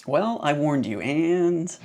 Well, I warned you, and...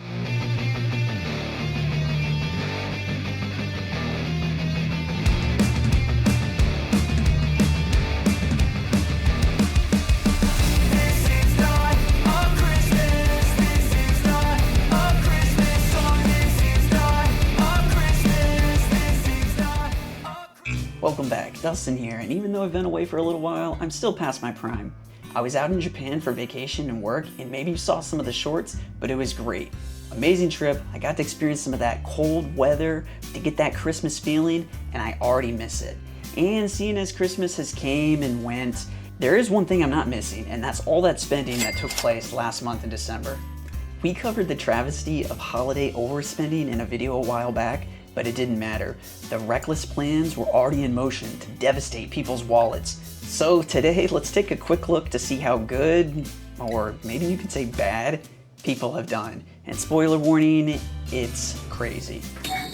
Welcome back, Dustin here, and even though I've been away for a little while, I'm still past my prime. I was out in Japan for vacation and work, and maybe you saw some of the shorts, but it was great. Amazing trip, I got to experience some of that cold weather to get that Christmas feeling, and I already miss it. And seeing as Christmas has came and went, there is one thing I'm not missing, and that's all that spending that took place last month in December. We covered the travesty of holiday overspending in a video a while back, but it didn't matter. The reckless plans were already in motion to devastate people's wallets. So today, let's take a quick look to see how good, or maybe you could say bad, people have done. And spoiler warning, it's crazy.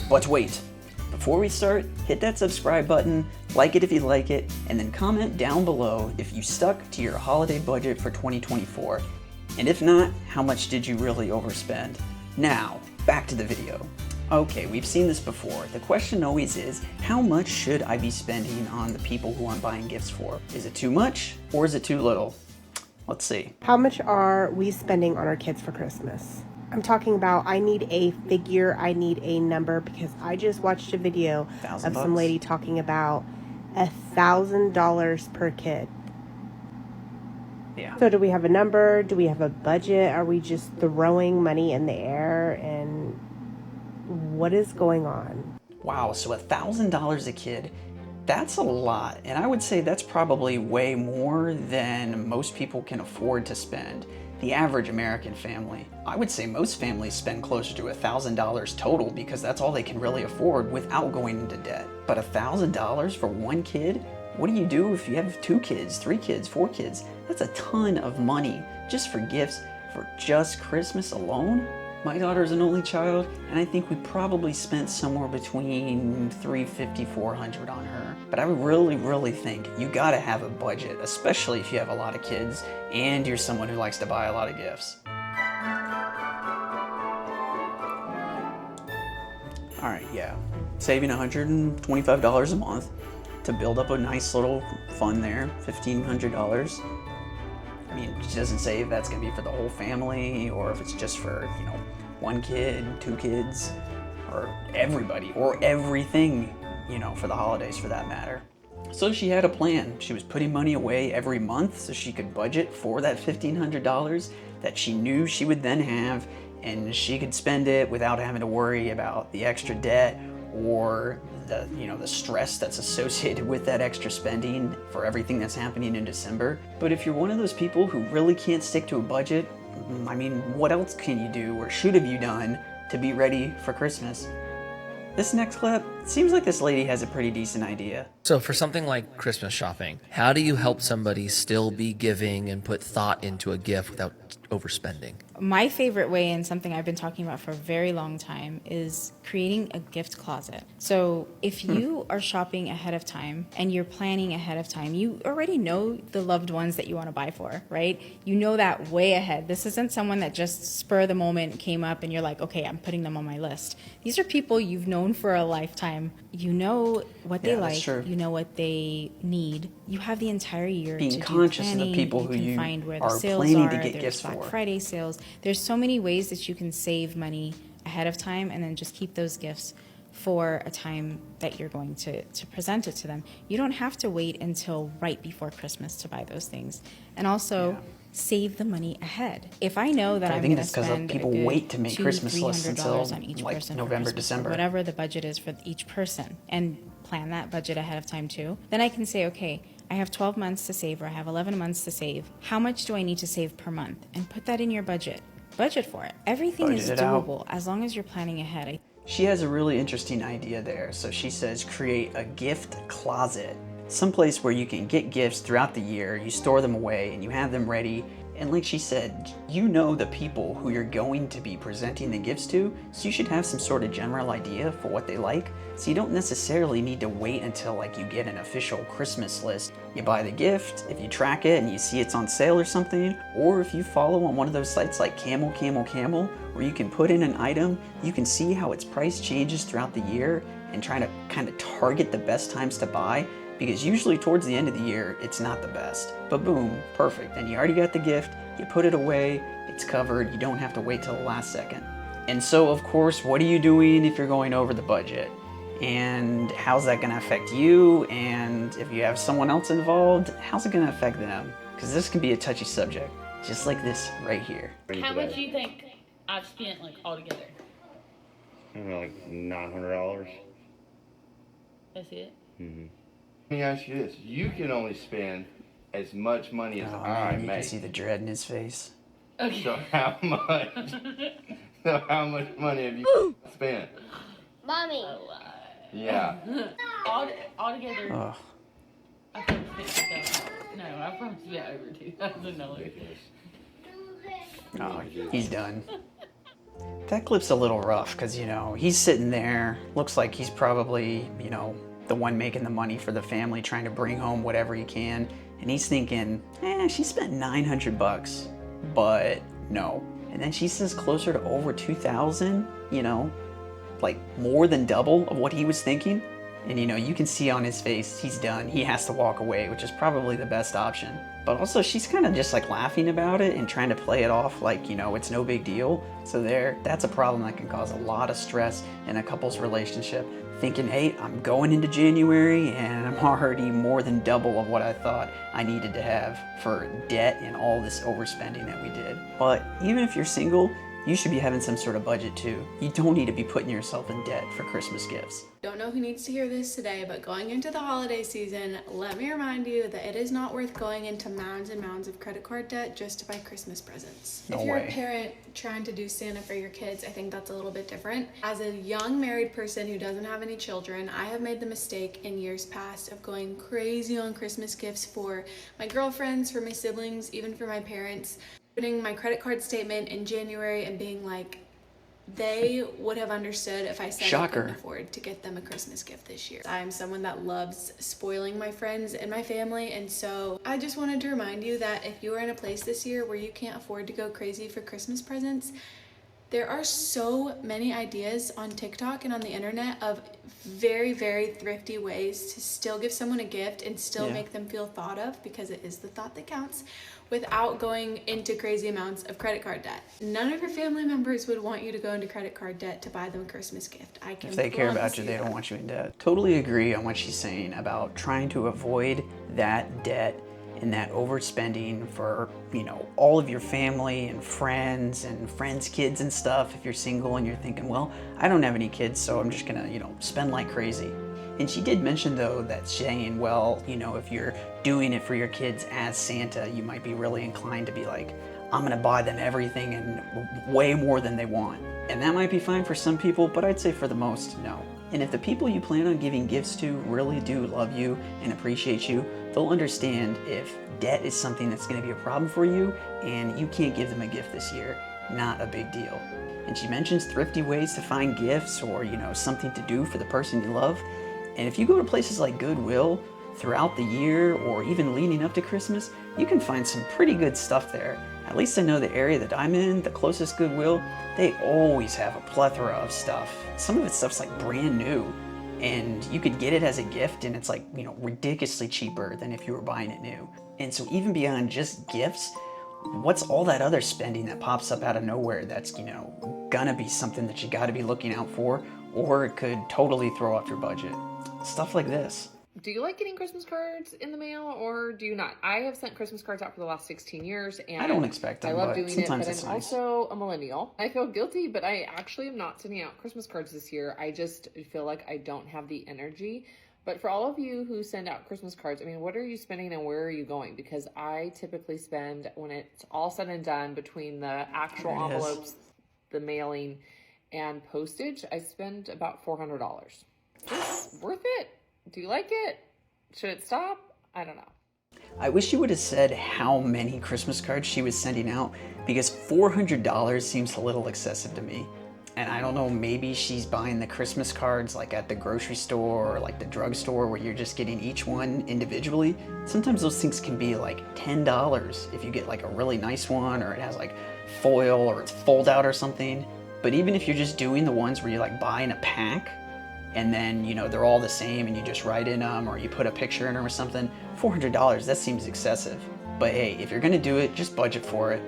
But wait, before we start, hit that subscribe button, like it if you like it, and then comment down below if you stuck to your holiday budget for 2024. And if not, how much did you really overspend? Now, back to the video. Okay, we've seen this before. The question always is, how much should I be spending on the people who I'm buying gifts for? Is it too much or is it too little? Let's see. How much are we spending on our kids for Christmas? I'm talking about, I need a figure, I need a number, because I just watched a video of some lady talking about $1,000 per kid. Yeah. So do we have a number? Do we have a budget? Are we just throwing money in the air? And what is going on? Wow, so $1,000 a kid, that's a lot. And I would say that's probably way more than most people can afford to spend. The average American family. I would say most families spend closer to $1,000 total because that's all they can really afford without going into debt. But $1,000 for one kid? What do you do if you have 2 kids, 3 kids, 4 kids? That's a ton of money just for gifts for just Christmas alone. My daughter's an only child, and I think we probably spent somewhere between $350, $400 on her. But I really think you gotta have a budget, especially if you have a lot of kids and you're someone who likes to buy a lot of gifts. All right, yeah, saving $125 a month to build up a nice little fund there, $1,500. I mean, it doesn't say if that's gonna be for the whole family or if it's just for, 1 kid, 2 kids, or everybody, or everything, for the holidays for that matter. So she had a plan. She was putting money away every month so she could budget for that $1,500 that she knew she would then have, and she could spend it without having to worry about the extra debt or the stress that's associated with that extra spending for everything that's happening in December. But if you're one of those people who really can't stick to a budget, I mean, what else can you do or should have you done to be ready for Christmas? This next clip, seems like this lady has a pretty decent idea. So for something like Christmas shopping, how do you help somebody still be giving and put thought into a gift without overspending? My favorite way, and something I've been talking about for a very long time, is creating a gift closet. So if you are shopping ahead of time and you're planning ahead of time, you already know the loved ones that you want to buy for, right? You know that way ahead. This isn't someone that just spur of the moment came up and you're like, okay, I'm putting them on my list. These are people you've known for a lifetime. You know what they like, you know what they need. You have the entire year being to conscious do planning. of the people who you can you find where the are sales planning are. to get There's gifts Black for. Friday sales. There's so many ways that you can save money ahead of time and then just keep those gifts for a time that you're going to present it to them. You don't have to wait until right before Christmas to buy those things. And also, save the money ahead. If I know that I'm going to spend people wait to make Christmas lists until on each like person November, for Christmas, December, or whatever the budget is for each person, and plan that budget ahead of time too, then I can say, okay, I have 12 months to save, or I have 11 months to save. How much do I need to save per month? And put that in your budget. Budget for it. Everything is doable as long as you're planning ahead. She has a really interesting idea there. So she says create a gift closet. Someplace where you can get gifts throughout the year, you store them away and you have them ready And like she said, you know the people who you're going to be presenting the gifts to, so you should have some sort of general idea for what they like. So you don't necessarily need to wait until like you get an official Christmas list. You buy the gift, if you track it and you see it's on sale or something, or if you follow on one of those sites like Camel, where you can put in an item, you can see how its price changes throughout the year and try to kind of target the best times to buy, because usually towards the end of the year, it's not the best. But boom, perfect. And you already got the gift, you put it away, it's covered, you don't have to wait till the last second. And so of course, what are you doing if you're going over the budget? And how's that gonna affect you? And if you have someone else involved, how's it gonna affect them? Because this can be a touchy subject, just like this right here. How much do you think I've spent like altogether? I don't know, like $900. That's it? Mm-hmm. Let me ask you this. You can only spend as much money as Oh I man, you make. can see the dread in his face. Okay. So how much money have you spent? Mommy. A lot. Yeah. Altogether, Oh, I probably spent $2,000. No, I probably spent over $2,000. Ridiculous. oh, he's done. That clip's a little rough because, you know, he's sitting there, looks like he's probably, you know, the one making the money for the family, trying to bring home whatever he can. And he's thinking, she spent 900 bucks, but no. And then she says closer to over 2,000, you know, like more than double of what he was thinking. And you know, you can see on his face, he's done. He has to walk away, which is probably the best option. But also she's kind of just like laughing about it and trying to play it off like, you know, it's no big deal. So that's a problem that can cause a lot of stress in a couple's relationship. Thinking, hey, I'm going into January and I'm already more than double of what I thought I needed to have for debt and all this overspending that we did. But even if you're single, you should be having some sort of budget too. You don't need to be putting yourself in debt for Christmas gifts. Don't know who needs to hear this today, but going into the holiday season, let me remind you that it is not worth going into mounds and mounds of credit card debt just to buy Christmas presents. No if you're way. a parent trying to do Santa for your kids, I think that's a little bit different. As a young married person who doesn't have any children, I have made the mistake in years past of going crazy on Christmas gifts for my girlfriends, for my siblings, even for my parents. Opening my credit card statement in January and being like, they would have understood if I said Shocker. I couldn't afford to get them a Christmas gift this year. I'm someone that loves spoiling my friends and my family, and so I just wanted to remind you that if you are in a place this year where you can't afford to go crazy for Christmas presents, there are so many ideas on TikTok and on the internet of very, very thrifty ways to still give someone a gift and still make them feel thought of, because it is the thought that counts, without going into crazy amounts of credit card debt. None of your family members would want you to go into credit card debt to buy them a Christmas gift. I can If they care about promise you, they that. don't want you in debt. Totally agree on what she's saying about trying to avoid that debt and that overspending for, you know, all of your family and friends kids and stuff. If you're single and you're thinking, well, I don't have any kids, so I'm just gonna, you know, spend like crazy. And she did mention though that saying, well, you know, if you're doing it for your kids as Santa, you might be really inclined to be like, I'm gonna buy them everything and way more than they want. And that might be fine for some people, but I'd say for the most, no. And if the people you plan on giving gifts to really do love you and appreciate you, they'll understand if debt is something that's gonna be a problem for you and you can't give them a gift this year. Not a big deal. And she mentions thrifty ways to find gifts or, you know, something to do for the person you love. And if you go to places like Goodwill throughout the year or even leading up to Christmas, you can find some pretty good stuff there. At least I know the area that I'm in, the closest Goodwill, they always have a plethora of stuff. Some of it's stuff's like brand new, and you could get it as a gift and it's like, you know, ridiculously cheaper than if you were buying it new. And so even beyond just gifts, what's all that other spending that pops up out of nowhere that's, you know, gonna be something that you gotta be looking out for, or it could totally throw off your budget? Stuff like this. Do you like getting Christmas cards in the mail or do you not? I have sent Christmas cards out for the last 16 years and I don't expect them, I love but doing it, sometimes but it's I'm nice. also a millennial. I feel guilty, but I actually am not sending out Christmas cards this year. I just feel like I don't have the energy. But for all of you who send out Christmas cards, I mean, what are you spending and where are you going? Because I typically spend, when it's all said and done, between the actual There it is. envelopes, the mailing, and postage, I spend about $400. Just worth it? Do you like it? Should it stop? I don't know. I wish she would have said how many Christmas cards she was sending out, because $400 seems a little excessive to me. And I don't know, maybe she's buying the Christmas cards like at the grocery store or like the drugstore where you're just getting each one individually. Sometimes those things can be like $10 if you get like a really nice one, or it has like foil, or it's fold out or something. But even if you're just doing the ones where you're like buying a pack and then, you know, they're all the same and you just write in them or you put a picture in them or something, $400, that seems excessive. But hey, if you're gonna do it, just budget for it.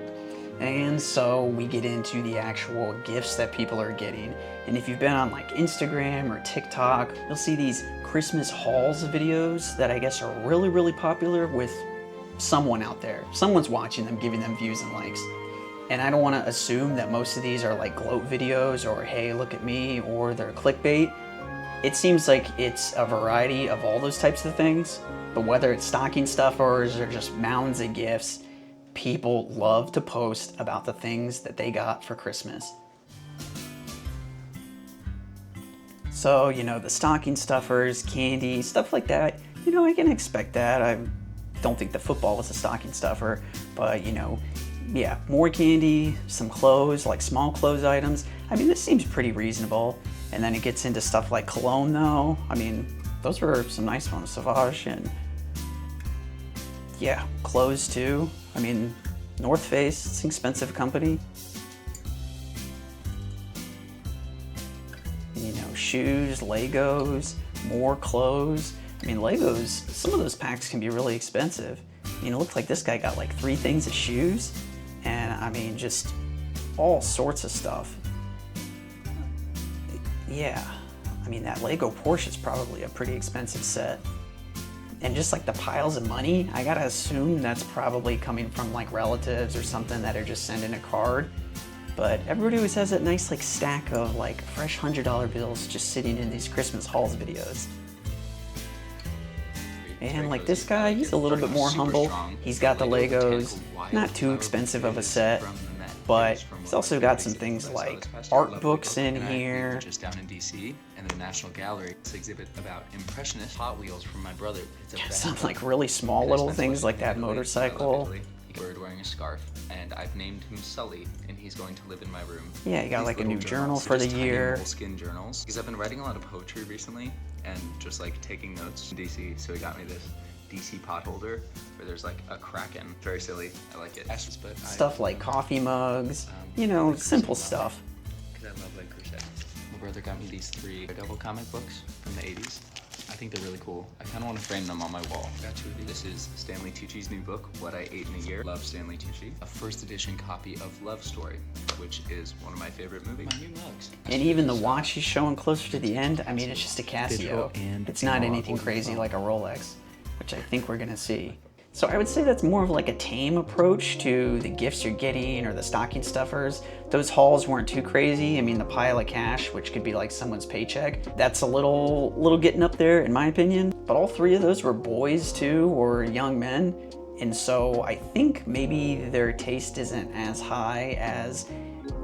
And so we get into the actual gifts that people are getting. And if you've been on like Instagram or TikTok, you'll see these Christmas hauls videos that I guess are really, really popular with someone out there. Someone's watching them, giving them views and likes. And I don't want to assume that most of these are like gloat videos or hey, look at me, or they're clickbait. It seems like it's a variety of all those types of things. But whether it's stocking stuffers or just mounds of gifts, people love to post about the things that they got for Christmas. So, you know, the stocking stuffers, candy, stuff like that, you know, I can expect that. I don't think the football was a stocking stuffer, but, you know, yeah, more candy, some clothes, like small clothes items. I mean, this seems pretty reasonable. And then it gets into stuff like cologne, though. I mean, those were some nice ones, Sauvage, and yeah, clothes too. I mean, North Face, it's an expensive company. You know, shoes, Legos, more clothes. I mean, Legos, some of those packs can be really expensive. I mean, it looks like this guy got like 3 things of shoes, and I mean, just all sorts of stuff. Yeah, I mean, that Lego Porsche is probably a pretty expensive set. And just like the piles of money, I gotta assume that's probably coming from like relatives or something that are just sending a card. But everybody always has that nice like stack of like fresh $100 bills just sitting in these Christmas hauls videos. And like this guy, he's a little bit more humble. He's got the Legos, not too expensive of a set, but he's also got some things like art books in here. Just down in DC, and the National Gallery. It's an exhibit about impressionist Hot Wheels from my brother. It's some like really small little things like that motorcycle. Bird wearing a scarf, and I've named him Sully, and he's going to live in my room. Yeah, you got like a new journal for the year. Skin journals, because I've been writing a lot of poetry recently, and just like taking notes in DC. So he got me this DC pot holder where there's like a kraken. Very silly. I like it. But Stuff like coffee mugs, you know, simple stuff. Because I love like crochet. My brother got me these 3 Daredevil comic books from the 80s. I think they're really cool. I kind of want to frame them on my wall. Got 2 of these. This is Stanley Tucci's new book, What I Ate in a Year. Love Stanley Tucci. A first edition copy of Love Story, which is one of my favorite movies. My new mugs. And even the watch he's showing closer to the end, I mean, it's just a Casio. It's not anything crazy like a Rolex, which I think we're gonna see. So I would say that's more of like a tame approach to the gifts you're getting or the stocking stuffers. Those hauls weren't too crazy. I mean, the pile of cash, which could be like someone's paycheck, that's a little getting up there in my opinion. But all 3 of those were boys too, or young men. And so I think maybe their taste isn't as high as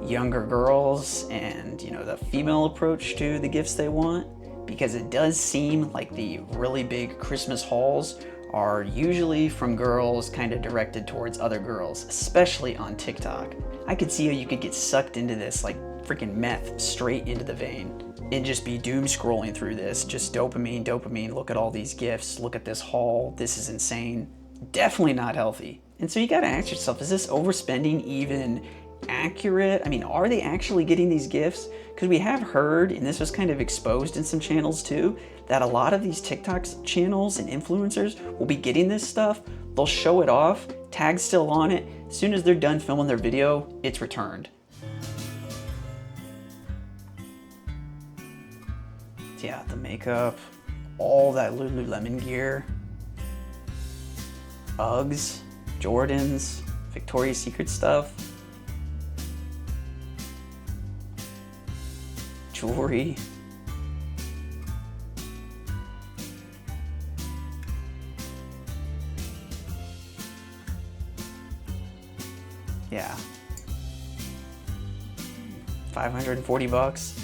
younger girls and, you know, the female approach to the gifts they want. Because it does seem like the really big Christmas hauls are usually from girls kind of directed towards other girls, especially on TikTok. I could see how you could get sucked into this like freaking meth straight into the vein and just be doom scrolling through this, just dopamine, dopamine, look at all these gifts, look at this haul, this is insane. Definitely not healthy. And so you gotta ask yourself, is this overspending even accurate? I mean, are they actually getting these gifts? Because we have heard, and this was kind of exposed in some channels too, that a lot of these TikTok channels and influencers will be getting this stuff, they'll show it off, tag still on it, as soon as they're done filming their video, it's returned. Yeah, the makeup, all that Lululemon gear, Uggs, Jordans, Victoria's Secret stuff, jewelry. Yeah. $540.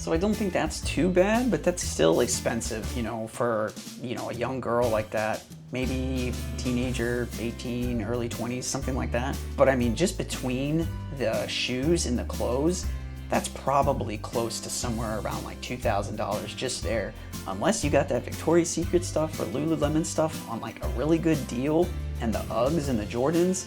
So I don't think that's too bad, but that's still expensive, you know, for, you know, a young girl like that. Maybe teenager, 18, early 20s, something like that. But I mean, just between the shoes and the clothes, that's probably close to somewhere around like $2,000 just there. Unless you got that Victoria's Secret stuff or Lululemon stuff on like a really good deal, and the Uggs and the Jordans,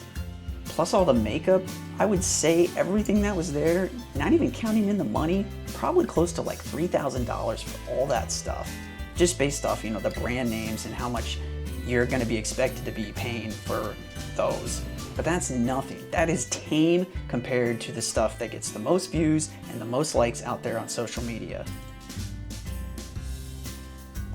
plus all the makeup, I would say everything that was there, not even counting in the money, probably close to like $3,000 for all that stuff. Just based off, you know, the brand names and how much you're gonna be expected to be paying for those. But that's nothing. That is tame compared to the stuff that gets the most views and the most likes out there on social media.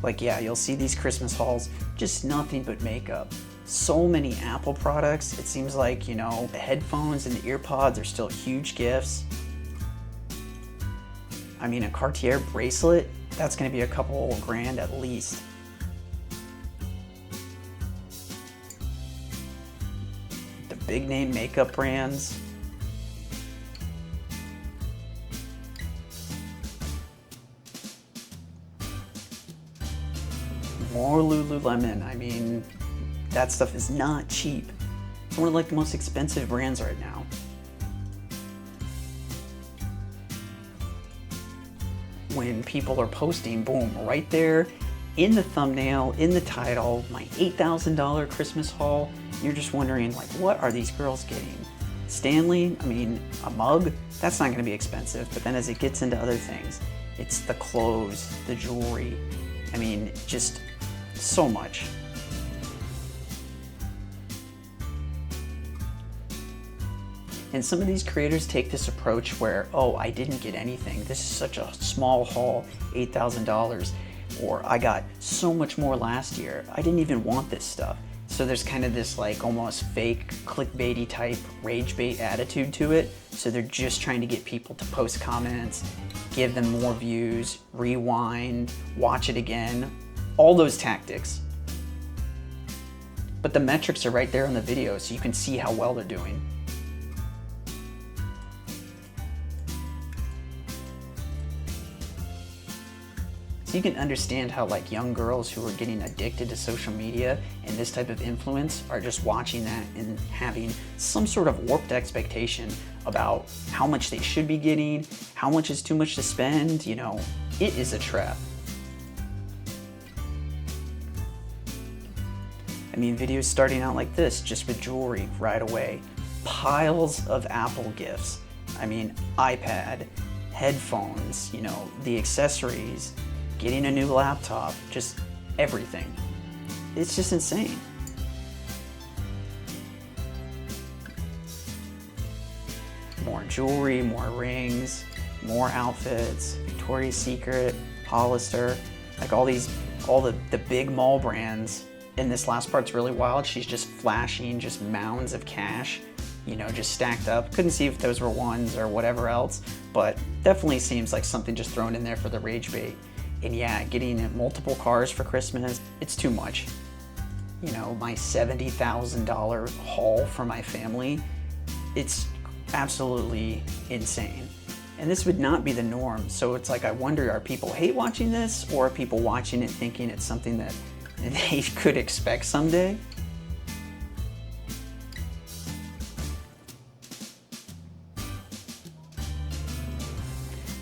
Like, yeah, you'll see these Christmas hauls, just nothing but makeup. So many Apple products. It seems like, you know, the headphones and the ear pods are still huge gifts. I mean, a Cartier bracelet, that's gonna be a couple grand at least. The big name makeup brands. More Lululemon. I mean, that stuff is not cheap. It's one of like the most expensive brands right now. When people are posting, boom, right there in the thumbnail, in the title, my $8,000 Christmas haul, you're just wondering like, what are these girls getting? Stanley, I mean, a mug, that's not gonna be expensive, but then as it gets into other things, it's the clothes, the jewelry, I mean, just so much. And some of these creators take this approach where, oh, I didn't get anything. This is such a small haul, $8,000. Or I got so much more last year. I didn't even want this stuff. So there's kind of this like almost fake clickbaity type rage bait attitude to it. So they're just trying to get people to post comments, give them more views, rewind, watch it again, all those tactics. But the metrics are right there in the video, so you can see how well they're doing. So you can understand how like young girls who are getting addicted to social media and this type of influence are just watching that and having some sort of warped expectation about how much they should be getting, how much is too much to spend, you know, it is a trap. I mean, videos starting out like this, just with jewelry right away. Piles of Apple gifts. I mean, iPad, headphones, you know, the accessories, getting a new laptop, just everything. It's just insane. More jewelry, more rings, more outfits, Victoria's Secret, Hollister, like all the big mall brands. And this last part's really wild. She's just flashing just mounds of cash, you know, just stacked up. Couldn't see if those were ones or whatever else, but definitely seems like something just thrown in there for the rage bait. And yeah, getting multiple cars for Christmas, it's too much. You know, my $70,000 haul for my family, it's absolutely insane. And this would not be the norm. So it's like, I wonder, are people hate watching this, or are people watching it thinking it's something that they could expect someday?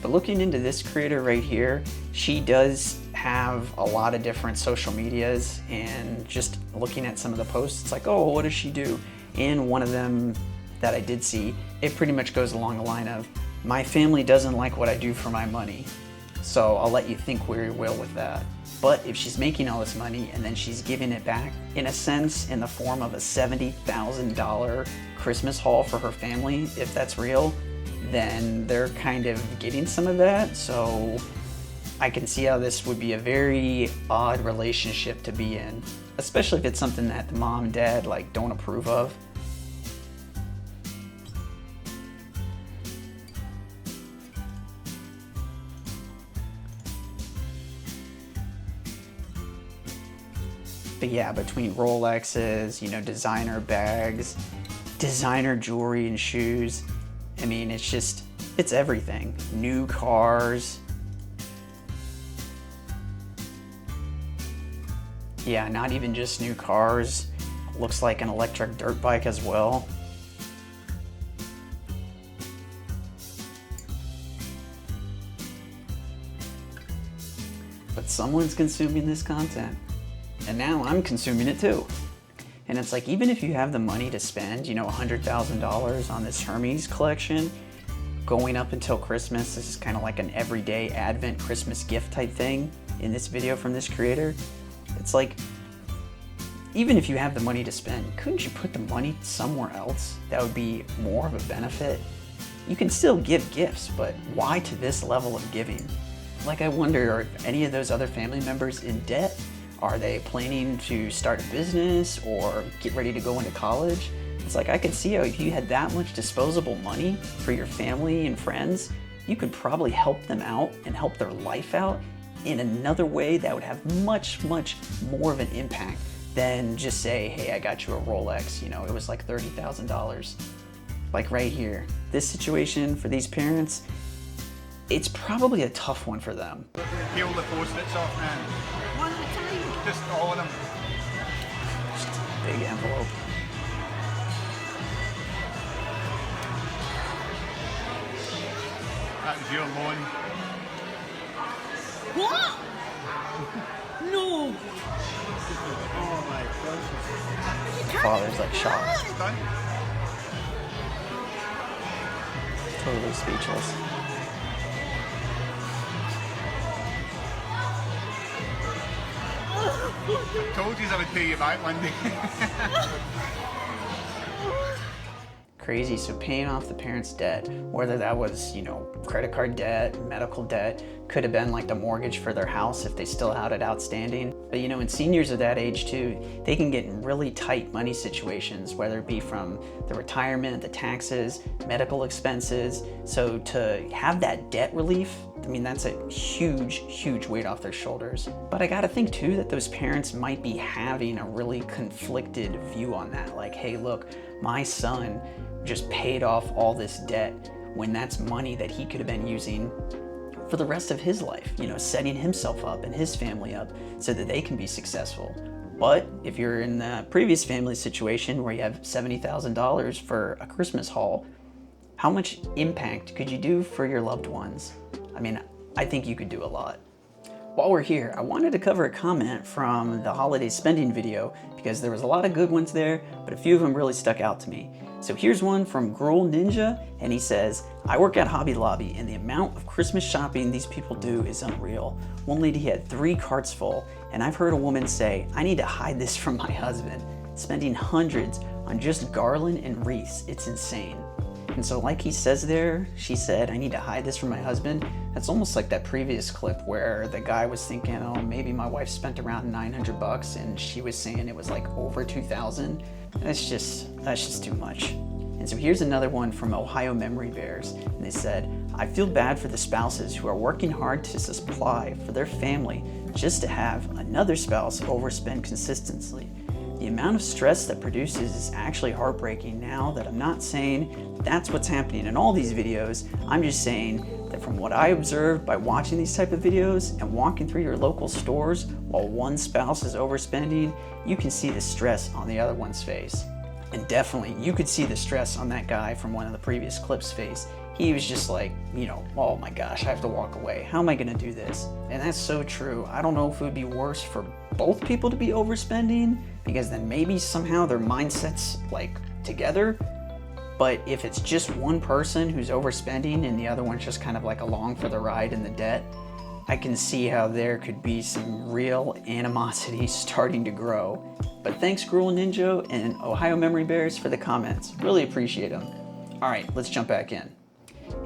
But looking into this creator right here, she does have a lot of different social medias, and just looking at some of the posts, it's like, oh, what does she do? And one of them that I did see, it pretty much goes along the line of, my family doesn't like what I do for my money. So I'll let you think where you will with that. But if she's making all this money and then she's giving it back, in a sense, in the form of a $70,000 Christmas haul for her family, if that's real, then they're kind of getting some of that. So I can see how this would be a very odd relationship to be in, especially if it's something that the mom and dad like don't approve of. But yeah, between Rolexes, you know, designer bags, designer jewelry and shoes, I mean, it's everything. New cars, Yeah, not even just new cars. Looks like an electric dirt bike as well. But someone's consuming this content. And now I'm consuming it too. And it's like, even if you have the money to spend, you know, $100,000 on this Hermes collection, going up until Christmas, this is kind of like an everyday Advent Christmas gift type thing in this video from this creator. It's like, even if you have the money to spend, couldn't you put the money somewhere else that would be more of a benefit? You can still give gifts, but why to this level of giving? Like, I wonder, are any of those other family members in debt? Are they planning to start a business or get ready to go into college? It's like, I could see how if you had that much disposable money for your family and friends, you could probably help them out and help their life out in another way that would have much, much more of an impact than just say, hey, I got you a Rolex, you know, it was like $30,000. Like right here, this situation for these parents, it's probably a tough one for them. Peel the post-its off, man. One at a time. Just all of them. Just a big envelope. That was your loan. What? No. Oh my gosh. Father's like shocked. Done. Totally speechless. I told you I would pay you back one day. Crazy. So paying off the parents' debt, whether that was, you know, credit card debt, medical debt, could have been like the mortgage for their house if they still had it outstanding. But you know, in seniors of that age too, they can get in really tight money situations, whether it be from the retirement, the taxes, medical expenses. So to have that debt relief, I mean, that's a huge, huge weight off their shoulders. But I gotta think too that those parents might be having a really conflicted view on that. Like, hey, look, my son just paid off all this debt when that's money that he could have been using for the rest of his life, you know, setting himself up and his family up so that they can be successful. But if you're in the previous family situation where you have $70,000 for a Christmas haul, how much impact could you do for your loved ones? I mean, I think you could do a lot. While we're here, I wanted to cover a comment from the holiday spending video because there was a lot of good ones there, but a few of them really stuck out to me. So here's one from Gruel Ninja, and he says, I work at Hobby Lobby and the amount of Christmas shopping these people do is unreal. One lady had 3 carts full, and I've heard a woman say, I need to hide this from my husband. Spending hundreds on just garland and wreaths, it's insane. And so like he says there, she said, I need to hide this from my husband. That's almost like that previous clip where the guy was thinking, oh, maybe my wife spent around $900 and she was saying it was like over 2,000. That's just too much. And so here's another one from Ohio Memory Bears. And they said, I feel bad for the spouses who are working hard to supply for their family just to have another spouse overspend consistently. The amount of stress that produces is actually heartbreaking. Now that I'm not saying that's what's happening in all these videos, I'm just saying that from what I observed by watching these type of videos and walking through your local stores while one spouse is overspending, you can see the stress on the other one's face. And definitely you could see the stress on that guy from one of the previous clips' face. He was just like, you know, oh my gosh, I have to walk away. How am I gonna do this? And that's so true. I don't know if it would be worse for both people to be overspending, because then maybe somehow their mindsets like together. But if it's just one person who's overspending and the other one's just kind of like along for the ride in the debt, I can see how there could be some real animosity starting to grow. But thanks Gruel Ninja and Ohio Memory Bears for the comments. Really appreciate them. All right, let's jump back in.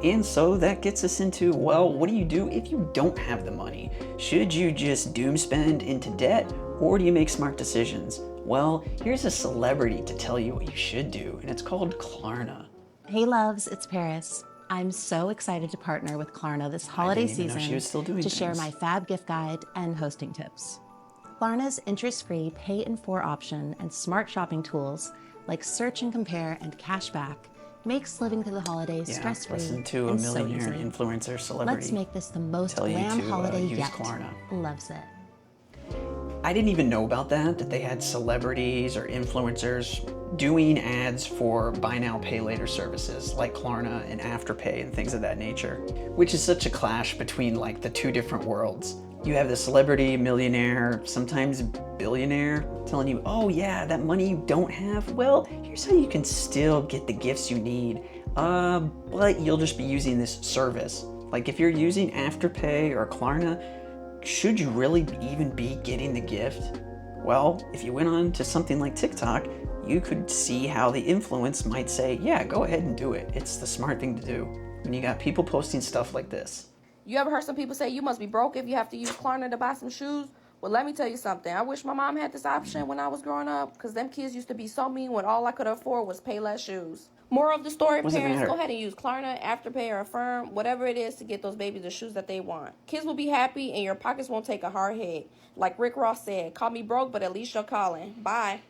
And so that gets us into, well, what do you do if you don't have the money? Should you just doom spend into debt, or do you make smart decisions? Well, here's a celebrity to tell you what you should do, and it's called Klarna. Hey loves, it's Paris. I'm so excited to partner with Klarna this holiday season to share my fab gift guide and hosting tips. Klarna's interest-free pay-in-4 option and smart shopping tools like search and compare and cashback makes living through the holidays stress-free listen to a and so millionaire easy. Influencer celebrity. Let's make this the most glam holiday use yet. Klarna. Loves it. I didn't even know about that they had celebrities or influencers doing ads for buy now, pay later services like Klarna and Afterpay and things of that nature, which is such a clash between like the two different worlds. You have the celebrity, millionaire, sometimes billionaire telling you, oh yeah, that money you don't have, well, here's how you can still get the gifts you need, but you'll just be using this service. Like if you're using Afterpay or Klarna, should you really even be getting the gift? Well, if you went on to something like TikTok, you could see how the influence might say, yeah, go ahead and do it. It's the smart thing to do. When you got people posting stuff like this. You ever heard some people say you must be broke if you have to use Klarna to buy some shoes? Well, let me tell you something. I wish my mom had this option when I was growing up, because them kids used to be so mean when all I could afford was Payless shoes. Moral of the story, parents, go ahead and use Klarna, Afterpay, or Affirm, whatever it is to get those babies the shoes that they want. Kids will be happy and your pockets won't take a hard hit. Like Rick Ross said, call me broke, but at least you're calling. Bye.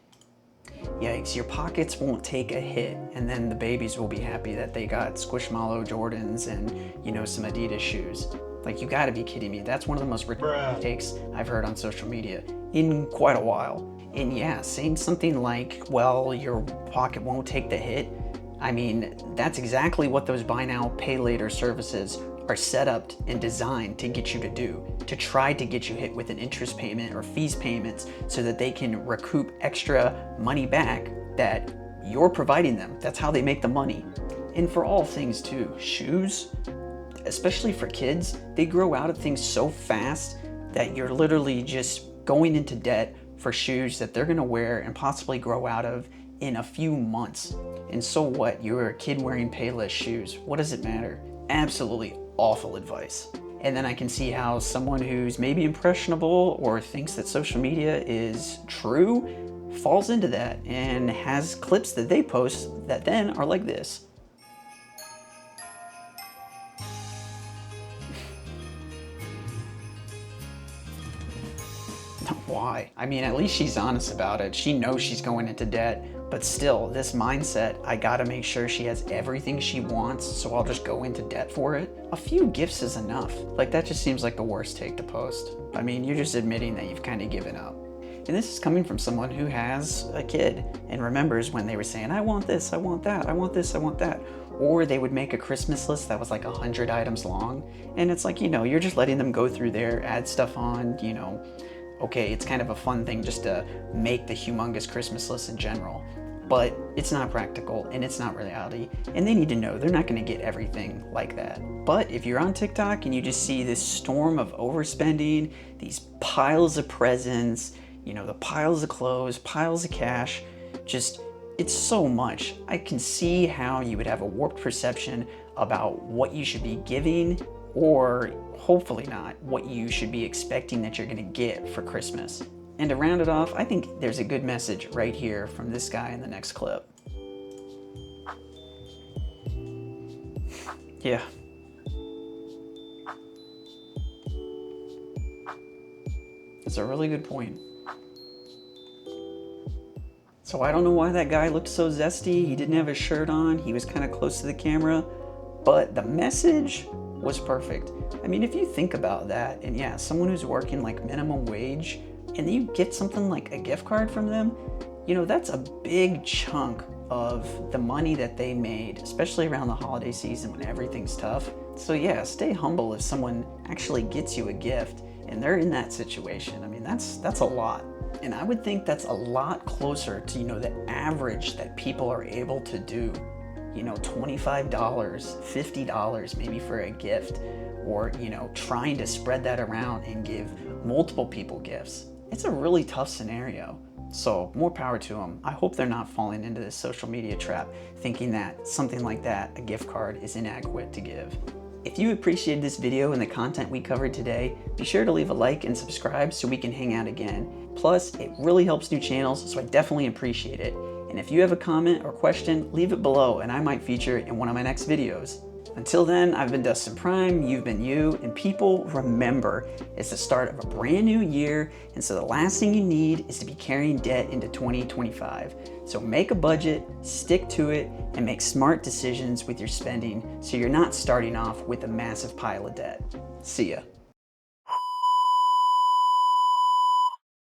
Yikes, your pockets won't take a hit, and then the babies will be happy that they got Squishmallow Jordans and, you know, some Adidas shoes. Like, you gotta be kidding me. That's one of the most ridiculous takes I've heard on social media in quite a while. And yeah, saying something like, well, your pocket won't take the hit. I mean, that's exactly what those buy now, pay later services are set up and designed to get you to do, to try to get you hit with an interest payment or fees payments so that they can recoup extra money back that you're providing them. That's how they make the money. And for all things too, shoes, especially for kids, they grow out of things so fast that you're literally just going into debt for shoes that they're gonna wear and possibly grow out of in a few months. And so what? You're a kid wearing Payless shoes. What does it matter? Absolutely awful advice. And then I can see how someone who's maybe impressionable or thinks that social media is true falls into that and has clips that they post that then are like this. Why? I mean, at least she's honest about it. She knows she's going into debt, but still, this mindset, I gotta make sure she has everything she wants, so I'll just go into debt for it. A few gifts is enough. Like, that just seems like the worst take to post. I mean, you're just admitting that you've kind of given up. And this is coming from someone who has a kid and remembers when they were saying, I want this, I want that, I want this, I want that. Or they would make a Christmas list that was like 100 items long. And it's like, you know, you're just letting them go through there, add stuff on, you know. Okay, it's kind of a fun thing just to make the humongous Christmas list in general, but it's not practical and it's not reality, and they need to know they're not going to get everything like that. But if you're on TikTok and you just see this storm of overspending, these piles of presents, you know, the piles of clothes, piles of cash, just, it's so much. I can see how you would have a warped perception about what you should be giving, or hopefully not, what you should be expecting that you're gonna get for Christmas. And to round it off, I think there's a good message right here from this guy in the next clip. Yeah. It's a really good point. So I don't know why that guy looked so zesty. He didn't have his shirt on. He was kind of close to the camera, but the message was perfect. I mean, if you think about that, and yeah, someone who's working like minimum wage, and you get something like a gift card from them, you know, that's a big chunk of the money that they made, especially around the holiday season when everything's tough. So yeah, stay humble if someone actually gets you a gift and they're in that situation. I mean, that's a lot. And I would think that's a lot closer to, you know, the average that people are able to do. You know, $25, $50 maybe for a gift, or, you know, trying to spread that around and give multiple people gifts. It's a really tough scenario. So more power to them. I hope they're not falling into this social media trap, thinking that something like that, a gift card, is inadequate to give. If you appreciated this video and the content we covered today, be sure to leave a like and subscribe so we can hang out again. Plus, it really helps new channels, so I definitely appreciate it. And if you have a comment or question, leave it below and I might feature it in one of my next videos. Until then, I've been Dustin Prime, you've been you, and people, remember, it's the start of a brand new year, and so the last thing you need is to be carrying debt into 2025. So make a budget, stick to it, and make smart decisions with your spending so you're not starting off with a massive pile of debt. See ya.